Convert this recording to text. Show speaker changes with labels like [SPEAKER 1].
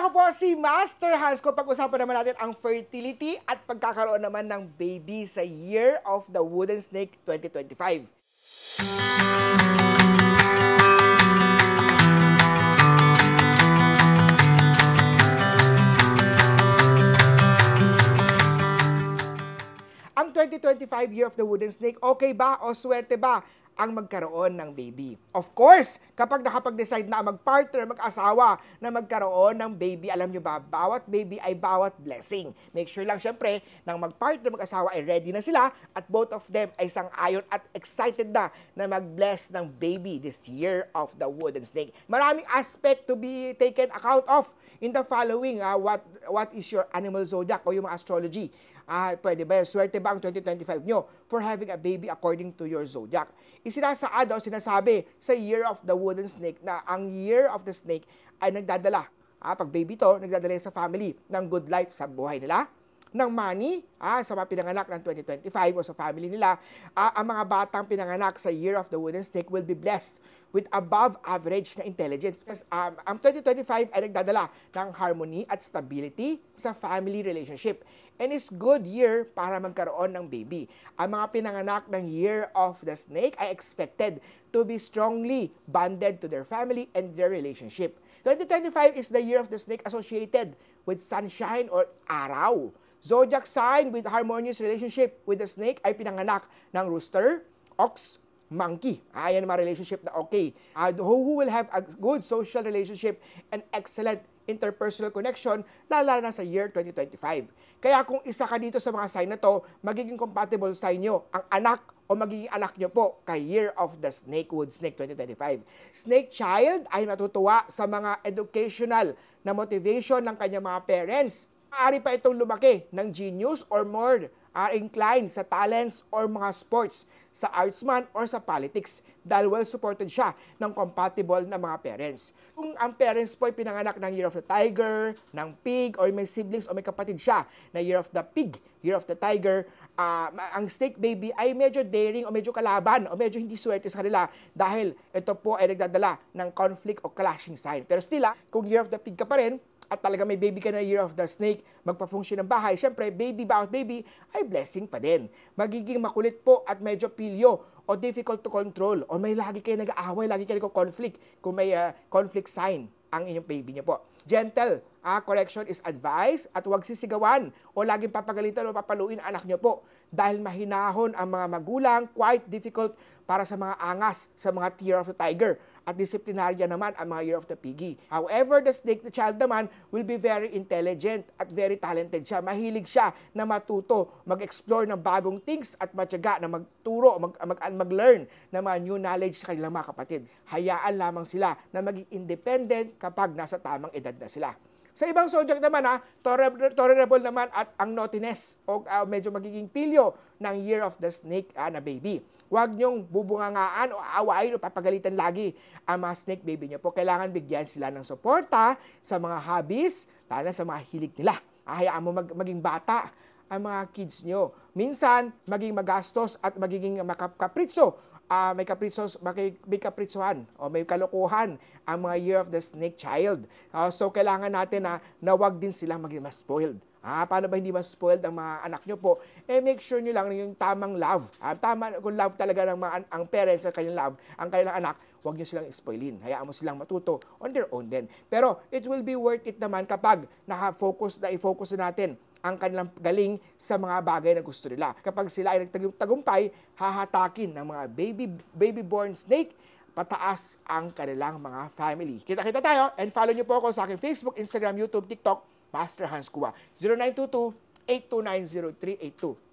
[SPEAKER 1] Ako po si Master Hans ko. Pag-usapan naman natin ang fertility at pagkakaroon naman ng baby sa Year of the Wooden Snake 2025. Ang 2025 Year of the Wooden Snake, okay ba o swerte ba ang magkaroon ng baby? Of course, kapag nakapag-decide na mag-partner, mag-asawa na magkaroon ng baby, alam nyo ba, bawat baby ay bawat blessing. Make sure lang syempre, nang mag-partner, mag-asawa ay ready na sila at both of them ay sang-ayon at excited na mag-bless ng baby this Year of the Wooden Snake. Maraming aspect to be taken account of in the following. What is your animal zodiac o yung mga astrology? Pwede ba? Swerte ba ang 2025 nyo for having a baby according to your zodiac? Isinasaad o sinasabi sa Year of the Wooden Snake na ang Year of the Snake ay nagdadala. Pag baby to, nagdadala sa family ng good life sa buhay nila, ng money sa mga pinanganak ng 2025 o sa family nila. Ang mga batang pinanganak sa Year of the Wooden Snake will be blessed with above average na intelligence. Ang 2025 ay nagdadala ng harmony at stability sa family relationship. And it's good year para magkaroon ng baby. Ang mga pinanganak ng Year of the Snake ay expected to be strongly bonded to their family and their relationship. 2025 is the Year of the Snake associated with sunshine or araw. Zodiac sign with harmonious relationship with the snake ay pinanganak ng rooster, ox, monkey. Ayan ang mga relationship na okay. Who will have a good social relationship and excellent interpersonal connection, lalo na sa year 2025. Kaya kung isa ka dito sa mga sign na to, magiging compatible sa inyo ang anak o magiging anak nyo po kay Year of the Snake, Wood Snake 2025. Snake child ay matutuwa sa mga educational na motivation ng kanyang mga parents. Maaari pa itong lumaki ng genius or more inclined sa talents or mga sports, sa artsman or sa politics dahil well-supported siya ng compatible na mga parents. Kung ang parents po ay pinanganak ng Year of the Tiger, ng Pig, or may siblings o may kapatid siya na Year of the Pig, Year of the Tiger, ang snake baby ay medyo daring o medyo kalaban o medyo hindi swerte sa kanila dahil ito po ay nagdadala ng conflict o clashing sign. Pero still, kung Year of the Pig ka pa rin, at talaga may baby ka na Year of the Snake, magpa-function ng bahay, syempre, baby bawat baby ay blessing pa din. Magiging makulit po at medyo pilyo o difficult to control o may lagi kayo nag-aaway, lagi kayo nag-conflict kung may conflict sign ang inyong baby niyo po. Gentle correction is advised at huwag sisigawan o laging papagalitan o papaluin ang anak niyo po dahil mahinahon ang mga magulang, quite difficult para sa mga angas, sa mga Year of the Tiger. At disiplinarya naman ang mga Year of the Piggy. However, the snake, the child naman, will be very intelligent at very talented siya. Mahilig siya na matuto, mag-explore ng bagong things at matyaga na magturo, mag-learn ng mga new knowledge sa kanilang mga kapatid. Hayaan lamang sila na maging independent kapag nasa tamang edad na sila. Sa ibang zodiac naman, tolerable naman at ang naughtiness o medyo magiging pilyo ng Year of the Snake na baby. Huwag niyong bubungangaan o aawain o papagalitan lagi ang mga snake baby niyo po. Kailangan bigyan sila ng suporta sa mga hobbies, lalo na sa mga hilig nila. Hayaan mo maging bata ang mga kids niyo. Minsan, maging magastos at magiging makapritso. May kapritsohan o may kalokohan ang mga Year of the Snake child. So, kailangan natin na wag din silang maging mas spoiled. Paano ba hindi mas spoiled ang mga anak nyo po? Make sure nyo lang yung tamang love. Kung love talaga ng ang parents sa kanilang love, ang kanilang anak, huwag nyo silang spoilin. Hayaan mo silang matuto on their own din. Pero it will be worth it naman kapag i-focus na natin ang kanilang galing sa mga bagay na gusto nila. Kapag sila ay nagtagumpay, hahatakin ng mga baby-born snake, pataas ang kanilang mga family. Kita-kita tayo and follow nyo po ako sa aking Facebook, Instagram, YouTube, TikTok, Master Hans Kua. 0922-829-0382.